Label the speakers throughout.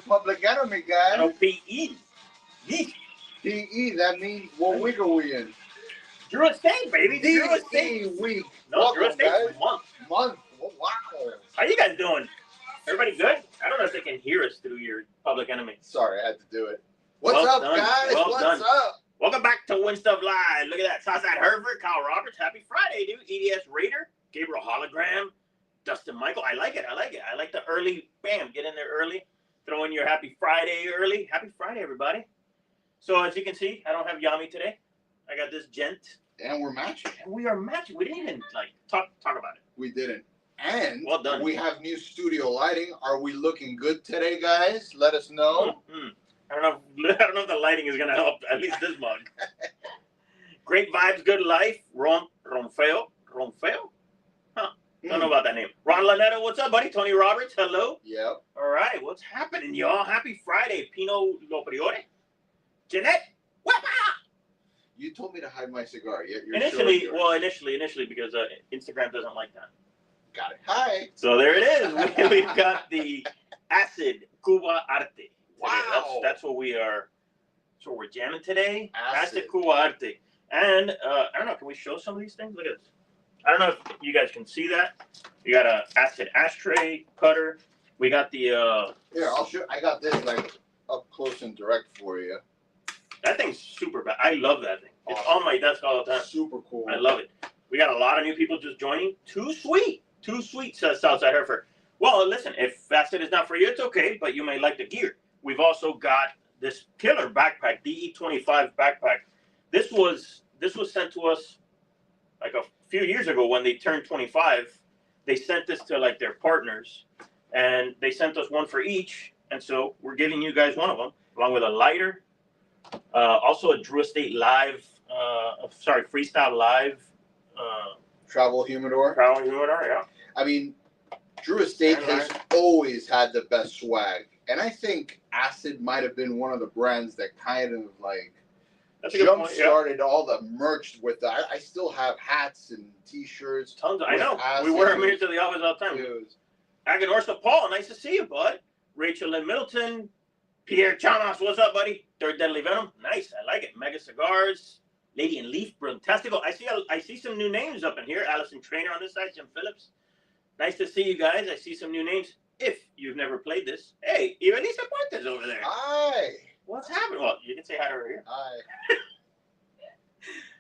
Speaker 1: Public Enemy, guys.
Speaker 2: No, P.E. Yeesh.
Speaker 1: PE, that means what week are we in?
Speaker 2: Drew Estate, baby. Drew
Speaker 1: DE
Speaker 2: Estate.
Speaker 1: week.
Speaker 2: No, Drew
Speaker 1: Welcome,
Speaker 2: Estate
Speaker 1: guys.
Speaker 2: month.
Speaker 1: Oh, wow.
Speaker 2: How you guys doing? Everybody good? I don't know if they can hear us through your Public Enemy.
Speaker 1: Sorry, I had to do it. What's up, guys? What's up?
Speaker 2: Welcome back to Win Stuff Live. Look at that. Southside Hereford, Kyle Roberts. Happy Friday, dude. EDS Raider, Gabriel Hologram, Dustin Michael. I like it. I like the early, bam, get in there early. Throw in your Happy Friday early. Happy Friday, everybody. So as you can see, I don't have Yami today. I got this gent.
Speaker 1: And we're matching.
Speaker 2: And we are matching. We didn't even talk about it.
Speaker 1: We didn't. And
Speaker 2: well done.
Speaker 1: We have new studio lighting. Are we looking good today, guys? Let us know.
Speaker 2: Mm-hmm. I don't know if the lighting is gonna help. At least this mug. Great vibes, good life. Ronfeo. Huh. Don't know about that name. Ron Lanetta, what's up, buddy? Tony Roberts, hello.
Speaker 1: Yep.
Speaker 2: All right, what's happening, y'all? Happy Friday, Pino Lopriore. Jeanette, wapa!
Speaker 1: You told me to hide my cigar. Yet you're
Speaker 2: initially, because Instagram doesn't like that.
Speaker 1: Got it. Hi.
Speaker 2: So there it is. We've got the Acid Cuba Arte.
Speaker 1: Wow.
Speaker 2: That's what we are. So we're jamming today.
Speaker 1: Acid
Speaker 2: Cuba Arte. And I don't know. Can we show some of these things? Look at this. I don't know if you guys can see that. You got a acid ashtray cutter. We got the.
Speaker 1: Here, I'll show. I got this up close and direct for you.
Speaker 2: That thing's super bad. I love that thing. It's on my desk all the time.
Speaker 1: Super cool.
Speaker 2: I love it. We got a lot of new people just joining. Too sweet, says Southside Hereford. Well, listen, if acid is not for you, it's okay, but you may like the gear. We've also got this killer backpack, DE25 backpack. This was sent to us like a few years ago when they turned 25. They sent this to like their partners, and they sent us one for each. And so we're giving you guys one of them, along with a lighter, also a Drew Estate Live, Freestyle Live.
Speaker 1: Travel humidor.
Speaker 2: Yeah.
Speaker 1: I mean, Drew Estate has always had the best swag. And I think Acid might have been one of the brands that kind of like jump-started all the merch with that. I still have hats and T-shirts.
Speaker 2: Tons of, I know. We wear them here to the office all the time. Aganorsa Paul, nice to see you, bud. Rachel Lynn Middleton. Pierre Chamas, what's up, buddy? Third Deadly Venom. Nice, I like it. Mega Cigars. Lady in Leaf, Fantastical. I see some new names up in here. Allison Trainer on this side, Jim Phillips. Nice to see you guys. I see some new names. If you've never played this, hey, Ivanisa Puertas over there.
Speaker 1: Hi.
Speaker 2: What's happening? Well, you can say hi over here.
Speaker 1: Hi.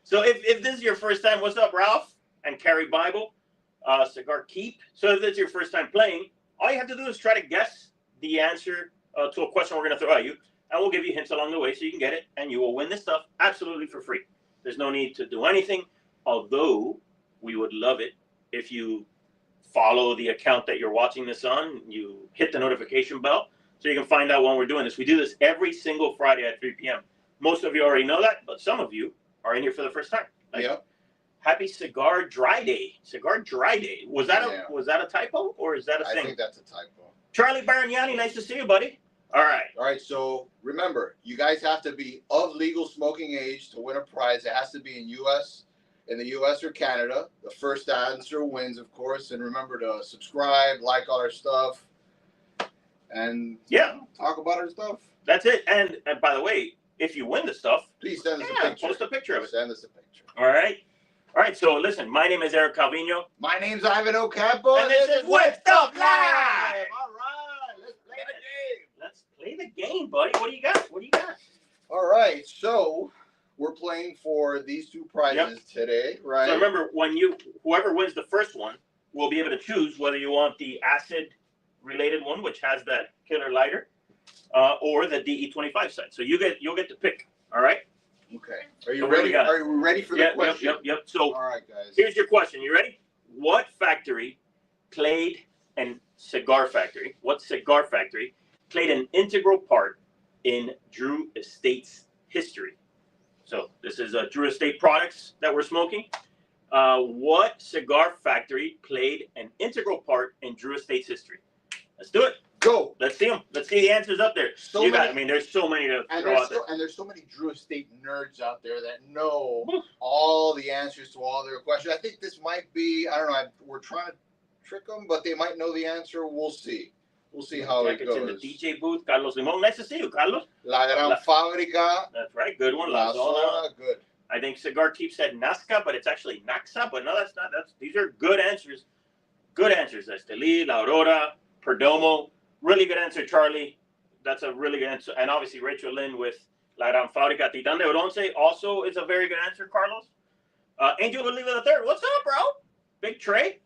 Speaker 2: So if this is your first time, what's up, Ralph and Carrie Bible, Cigar Keep. So if this is your first time playing, all you have to do is try to guess the answer to a question we're going to throw at you, and we'll give you hints along the way so you can get it, and you will win this stuff absolutely for free. There's no need to do anything, although we would love it if you follow the account that you're watching this on. You hit the notification bell so you can find out when we're doing this. We do this every single Friday at 3 p.m. Most of you already know that, but some of you are in here for the first time.
Speaker 1: Yep.
Speaker 2: Happy Cigar Dry Day. Cigar Dry Day. Was that a typo, or is that a thing?
Speaker 1: I think that's a typo.
Speaker 2: Charlie Barignani, nice to see you, buddy. All right.
Speaker 1: So remember, you guys have to be of legal smoking age to win a prize. It has to be in the U.S. or Canada. The first answer wins, of course. And remember to subscribe, like all our stuff, and talk about our stuff.
Speaker 2: That's it. And by the way, if you win the stuff,
Speaker 1: please send us a picture.
Speaker 2: Post a picture of it.
Speaker 1: Send us a picture.
Speaker 2: All right. So listen, my name is Eric Calvino.
Speaker 1: My name's Ivan Ocampo.
Speaker 2: And this is Win Stuff Live.
Speaker 1: All right. Let's play the game.
Speaker 2: Let's play the game, buddy. What do you got?
Speaker 1: All right. So we're playing for these two prizes today, right?
Speaker 2: So remember, whoever wins the first one will be able to choose whether you want the acid-related one, which has that killer lighter, or the DE25 set. So you'll get to pick. All right.
Speaker 1: Okay. Are you ready? Are you ready for the question?
Speaker 2: Yep. So
Speaker 1: all right, guys.
Speaker 2: Here's your question. You ready? What cigar factory played an integral part in Drew Estate's history? So this is Drew Estate products that we're smoking. What cigar factory played an integral part in Drew Estate's history? Let's do it.
Speaker 1: Go.
Speaker 2: Let's see them. Let's see the answers up there. There's so many to throw out there.
Speaker 1: And there's so many Drew Estate nerds out there that know all the answers to all their questions. I think this might be, I don't know, we're trying to trick them, but they might know the answer. We'll see. We'll see how it
Speaker 2: Jackets
Speaker 1: goes.
Speaker 2: in the DJ booth. Carlos Limon. Nice to see you, Carlos.
Speaker 1: La Gran Fábrica.
Speaker 2: That's right. Good one.
Speaker 1: La Zona. Good.
Speaker 2: I think Cigar Keep said Nazca, but it's actually Naxa. But no, that's not. These are good answers. Good answers. Esteli, La Aurora, Perdomo. Really good answer, Charlie. That's a really good answer. And obviously Rachel Lynn with La Gran Fábrica. Titan de Oronce also is a very good answer, Carlos. Angel Oliva the third. What's up, bro? Big Trey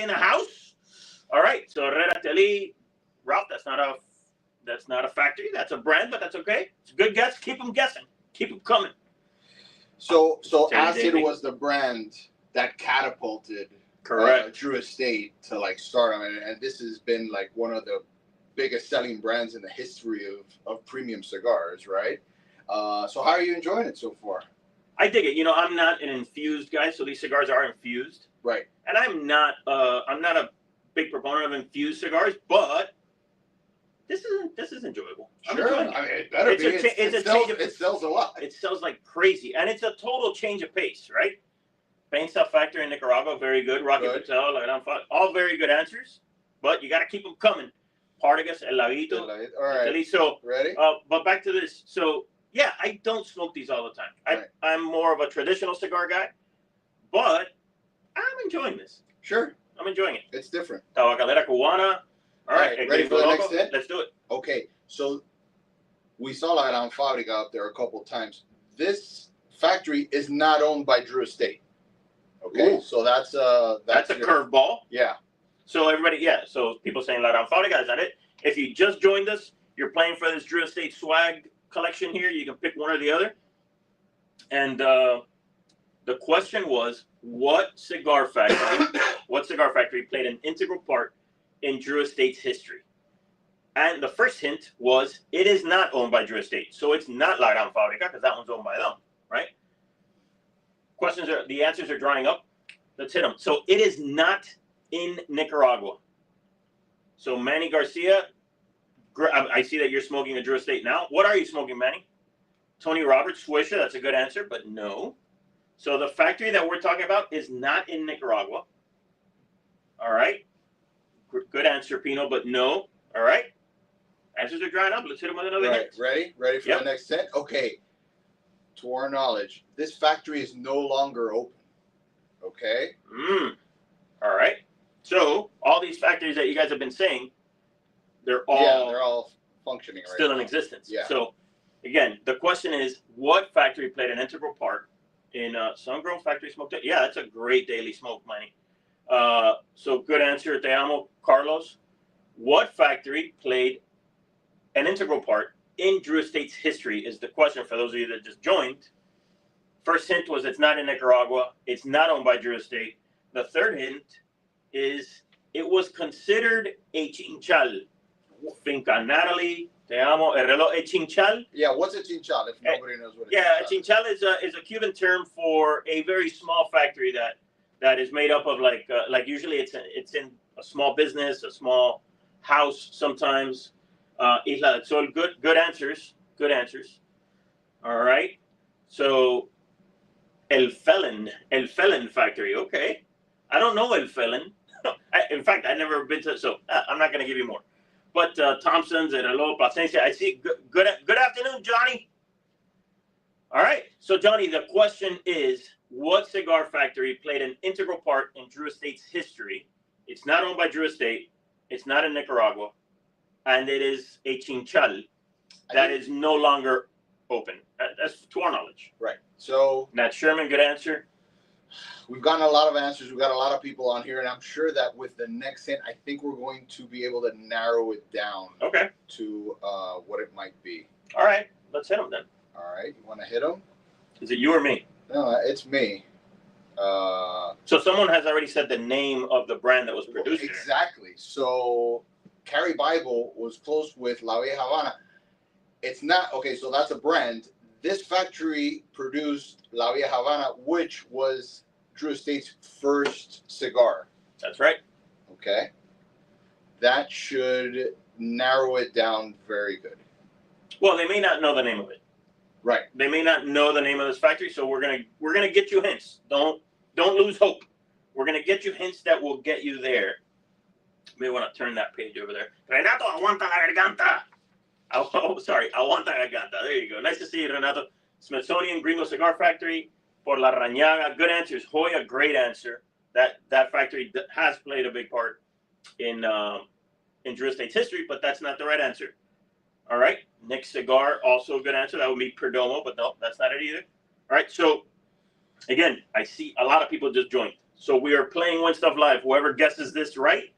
Speaker 2: in the house. All right. So Herrera Teli, Ralph. That's not a factory. That's a brand, but that's okay. It's a good guess. Keep them guessing. Keep them coming.
Speaker 1: So Acid was the brand that catapulted Drew Estate to like stardom, and this has been like one of the biggest selling brands in the history of premium cigars, right? So how are you enjoying it so far?
Speaker 2: I dig it. You know, I'm not an infused guy, so these cigars are infused.
Speaker 1: Right.
Speaker 2: And I'm not a big proponent of infused cigars, but this is enjoyable.
Speaker 1: Sure. I mean, it better be. It sells a lot.
Speaker 2: It sells like crazy, and it's a total change of pace, right? Pain Stuff Factory in Nicaragua, very good. Rocky Patel, all very good answers, but you got to keep them coming. Partagas, El Lavito.
Speaker 1: All right.
Speaker 2: So,
Speaker 1: ready?
Speaker 2: But back to this. So, yeah, I don't smoke these all the time. I'm more of a traditional cigar guy, but I'm enjoying this.
Speaker 1: Sure.
Speaker 2: I'm enjoying it.
Speaker 1: It's different.
Speaker 2: Tabacalera Cubana. All right.
Speaker 1: Ready for the next hit?
Speaker 2: Let's do it.
Speaker 1: Okay. So, we saw La Gran Fábrica up there a couple of times. This factory is not owned by Drew Estate. Okay. Ooh. So that's a
Speaker 2: curveball.
Speaker 1: Yeah.
Speaker 2: So everybody, so people saying La Gran Fábrica, is that it? If you just joined us, you're playing for this Drew Estate swag collection here. You can pick one or the other. And the question was, what cigar factory played an integral part in Drew Estate's history? And the first hint was, it is not owned by Drew Estate. So it's not La Gran Fábrica, because that one's owned by them, right? The answers are drying up. Let's hit them. So it is not in Nicaragua. So Manny Garcia, I see that you're smoking a Drew Estate now. What are you smoking, Manny? Tony Roberts, Swisher, that's a good answer, but no. So the factory that we're talking about is not in Nicaragua. All right. Good answer, Pino, but no. All right. Answers are drying up. Let's hit them with another hint.
Speaker 1: Ready for the next set? Okay. To our knowledge, this factory is no longer open. Okay?
Speaker 2: All right. So all these factories that you guys have been saying, they're all
Speaker 1: functioning right
Speaker 2: still
Speaker 1: now.
Speaker 2: In existence.
Speaker 1: Yeah.
Speaker 2: So again, the question is, what factory played an integral part in Sungrow Factory Smoke? Yeah, that's a great daily smoke, Manny. So good answer, Te amo, Carlos. What factory played an integral part in Drew Estate's history is the question for those of you that just joined. First hint was it's not in Nicaragua. It's not owned by Drew Estate. The third hint is it was considered a chinchal. Finca Natalie, Te amo, el reloj, a chinchal.
Speaker 1: Yeah, what's a chinchal if nobody knows what it is?
Speaker 2: Yeah, a chinchal is a Cuban term for a very small factory that is made up of like usually it's in a small business, a small house sometimes. So good answers. All right. So El Felon Factory. Okay. I don't know El Felon. In fact, I've never been to, so I'm not going to give you more. But Thompson's and Hello Placencia. I see. Good afternoon, Johnny. All right. So, Johnny, the question is, what cigar factory played an integral part in Drew Estate's history? It's not owned by Drew Estate. It's not in Nicaragua. And it is a chinchal that is no longer open. That's to our knowledge.
Speaker 1: Right. So
Speaker 2: Nat Sherman, good answer.
Speaker 1: We've gotten a lot of answers. We've got a lot of people on here, and I'm sure that with the next hint, I think we're going to be able to narrow it down.
Speaker 2: Okay.
Speaker 1: To what it might be.
Speaker 2: All right. Let's hit them then.
Speaker 1: All right. You want to hit them?
Speaker 2: Is it you or me?
Speaker 1: No, it's me.
Speaker 2: So someone has already said the name of the brand that was produced.
Speaker 1: Exactly. So Carry Bible was close with La Vieja Havana. It's not, okay, so that's a brand. This factory produced La Vieja Havana, which was Drew Estate's first cigar.
Speaker 2: That's right.
Speaker 1: Okay. That should narrow it down very good.
Speaker 2: Well, they may not know the name of it.
Speaker 1: Right.
Speaker 2: They may not know the name of this factory, so we're gonna get you hints. Don't lose hope. We're gonna get you hints that will get you there. May want to turn that page over there. Renato, aguanta la garganta. Oh, sorry, aguanta la garganta. There you go. Nice to see you, Renato. Smithsonian Gringo Cigar Factory, Por la Rañaga. Good answers. Hoya, great answer. That factory has played a big part in Drew Estate's history, but that's not the right answer. All right. Nick Cigar, also a good answer. That would be Perdomo, but no, that's not it either. All right. So, again, I see a lot of people just joined. So we are playing Win Stuff Live. Whoever guesses this right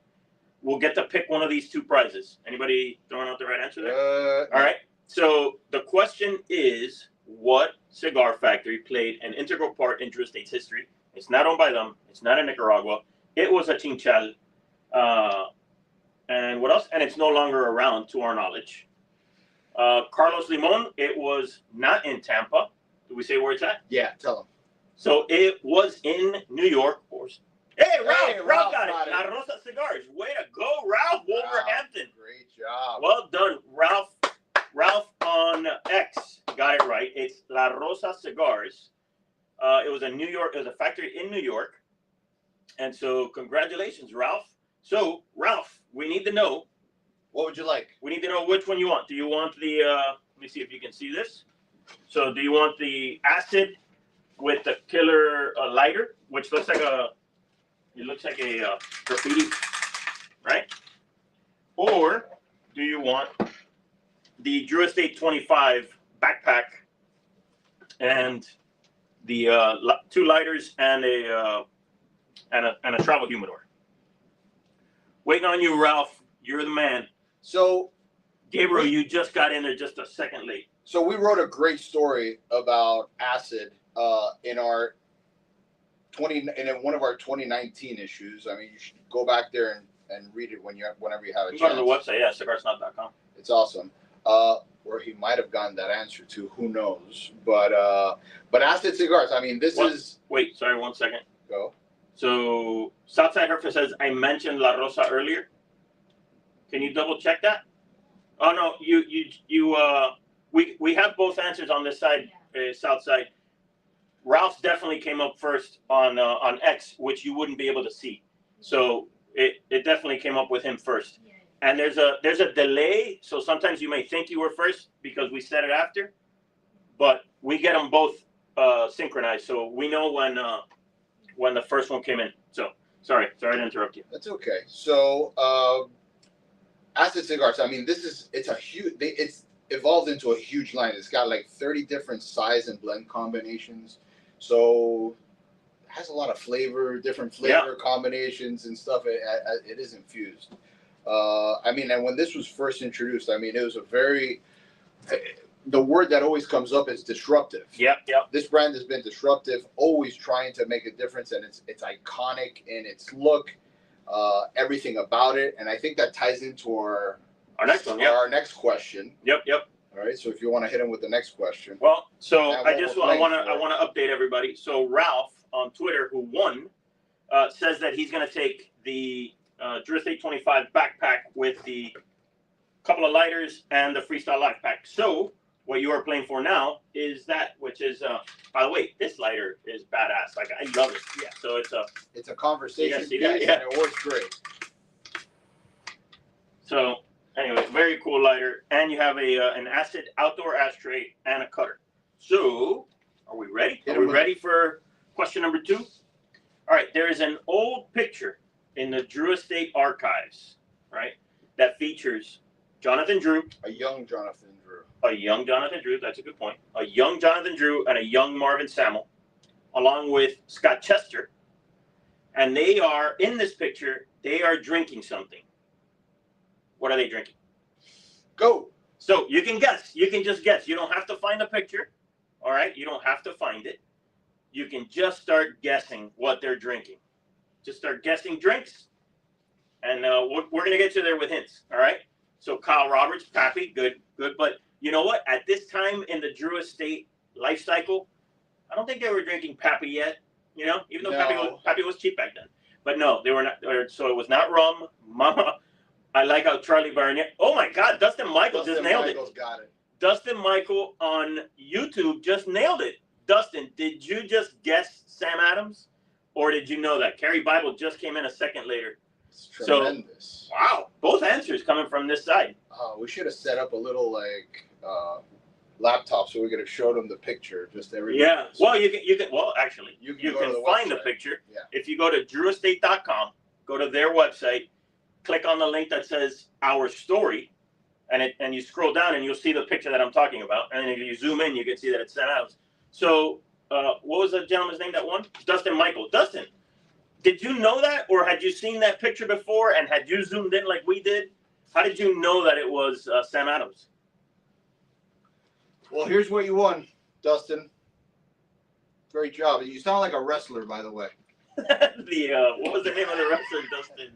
Speaker 2: will get to pick one of these two prizes. Anybody throwing out the right answer there? All right. So the question is, what cigar factory played an integral part in Drew Estate's history? It's not owned by them. It's not in Nicaragua. It was a chinchal. And what else? And it's no longer around, to our knowledge. Carlos Limon, it was not in Tampa. Did we say where it's at?
Speaker 1: Yeah, tell him.
Speaker 2: So it was in New York. Hey, Ralph got it. La Rosa Cigars. Way to go, Ralph. Wolverhampton.
Speaker 1: Great job.
Speaker 2: Well done, Ralph. Ralph on X got it right. It's La Rosa Cigars. It was a factory in New York. And so congratulations, Ralph. So, Ralph, we need to know.
Speaker 1: What would you like?
Speaker 2: We need to know which one you want. Do you want the, let me see if you can see this. So do you want the acid with the killer lighter, which looks like a graffiti, right? Or do you want the Drew Estate 25 backpack and the 2 lighters and a travel humidor? Waiting on you, Ralph. You're the man.
Speaker 1: So,
Speaker 2: Gabriel, you just got in there just a second late.
Speaker 1: So we wrote a great story about acid in one of our 2019 issues. I mean, you should go back there and read it whenever you have a chance.
Speaker 2: Go to the website, yeah, cigarsnob.com.
Speaker 1: It's awesome. Where he might have gotten that answer to, who knows? But acid cigars. I mean,
Speaker 2: Wait, sorry, 1 second.
Speaker 1: Go.
Speaker 2: So Southside Herfer says I mentioned La Rosa earlier. Can you double check that? Oh no, we have both answers on this side, Southside. Ralph's definitely came up first on X, which you wouldn't be able to see. So it definitely came up with him first. And there's a delay, so sometimes you may think you were first because we said it after, but we get them both synchronized, so we know when the first one came in. So sorry to interrupt you.
Speaker 1: That's okay. So acid cigars. I mean, it's evolved into a huge line. It's got like 30 different size and blend combinations. So it has a lot of different flavor combinations and stuff. It is infused. I mean, and when this was first introduced, I mean, it was the word that always comes up is disruptive.
Speaker 2: Yep.
Speaker 1: This brand has been disruptive, always trying to make a difference, and it's iconic in its look, everything about it, and I think that ties into our next one. Our next question.
Speaker 2: Yep.
Speaker 1: All right. So if you want to hit him with the next question.
Speaker 2: Well, so I want to update everybody. So Ralph on Twitter, who won, says that he's going to take the Drew Estate 25 backpack with the couple of lighters and the Freestyle Life Pack. So what you are playing for now is that, which is, by the way, this lighter is badass. Like, I love it. Yeah. So
Speaker 1: it's a conversation piece,
Speaker 2: and
Speaker 1: it works great.
Speaker 2: So anyway, very cool lighter, and you have an acid outdoor ashtray and a cutter. So are we ready? Are we ready for question number 2? All right. There is an old picture in the Drew Estate archives, right, that features Jonathan Drew.
Speaker 1: A young Jonathan Drew.
Speaker 2: That's a good point. A young Jonathan Drew and a young Marvin Samuel, along with Scott Chester. And they are, in this picture, they are drinking something. What are they drinking?
Speaker 1: Go.
Speaker 2: So you can guess. You can just guess. You don't have to find the picture. All right? You don't have to find it. You can just start guessing what they're drinking. Just start guessing drinks. And we're going to get you there with hints. All right? So Kyle Roberts, Pappy, good. But you know what? At this time in the Drew Estate life cycle, I don't think they were drinking Pappy yet. You know, even though Pappy was cheap back then. But no, they were not. So it was not rum. Mama, I like how Charlie Barnett. Oh my God, Dustin Michael just nailed it.
Speaker 1: Got it.
Speaker 2: Dustin Michael on YouTube just nailed it. Dustin, did you just guess Sam Adams, or did you know that? Carrie Bible just came in a second later.
Speaker 1: It's tremendous.
Speaker 2: So, wow, both answers coming from this side.
Speaker 1: We should have set up a little like laptop so we could have showed them the picture. Just everybody.
Speaker 2: Yeah. Well, you can. Well, actually, you can find the picture.
Speaker 1: Yeah.
Speaker 2: If you go to drewestate.com, go to their website, click on the link that says Our Story, and you scroll down and you'll see the picture that I'm talking about. And if you zoom in, you can see that it's Sam Adams. So, what was the gentleman's name that won? Dustin Michael. Dustin, did you know that, or had you seen that picture before? And had you zoomed in like we did? How did you know that it was Sam Adams?
Speaker 1: Well, here's what you won, Dustin. Great job. You sound like a wrestler, by the way.
Speaker 2: What was the name of the wrestler, Dustin?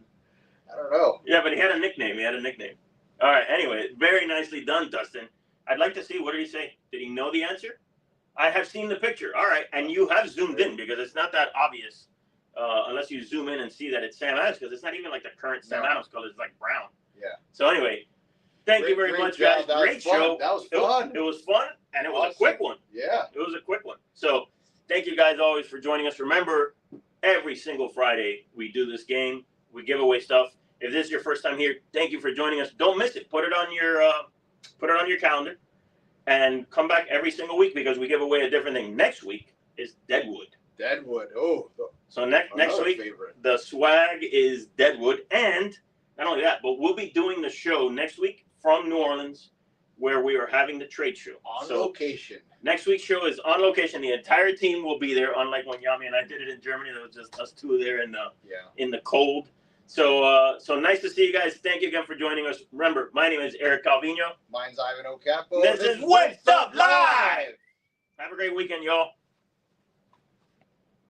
Speaker 1: I don't know.
Speaker 2: Yeah, but he had a nickname. All right. Anyway, very nicely done, Dustin. I'd like to see, what did he say? Did he know the answer? I have seen the picture. All right. And you have zoomed in because it's not that obvious unless you zoom in and see that it's Sam Adams, because it's not even like the current Sam Adams color. It's like brown.
Speaker 1: Yeah.
Speaker 2: So anyway, thank you very much, guys. Great show.
Speaker 1: That was fun.
Speaker 2: It was fun, and it was a quick one.
Speaker 1: Yeah.
Speaker 2: It was a quick one. So thank you guys always for joining us. Remember, every single Friday we do this game. We give away stuff. If this is your first time here, thank you for joining us. Don't miss it. Put it on your calendar, and come back every single week because we give away a different thing. Next week is Deadwood.
Speaker 1: Deadwood. Oh.
Speaker 2: So next week,
Speaker 1: favorite.
Speaker 2: The swag is Deadwood, and not only that, but we'll be doing the show next week from New Orleans, where we are having the trade show
Speaker 1: on location.
Speaker 2: Next week's show is on location. The entire team will be there. Unlike when Yami and I did it in Germany, there was just us two there in the cold. So nice to see you guys. Thank you again for joining us. Remember, my name is Eric Calvino.
Speaker 1: Mine's Ivan Ocampo.
Speaker 2: This is What's Up Live. Have a great weekend, y'all.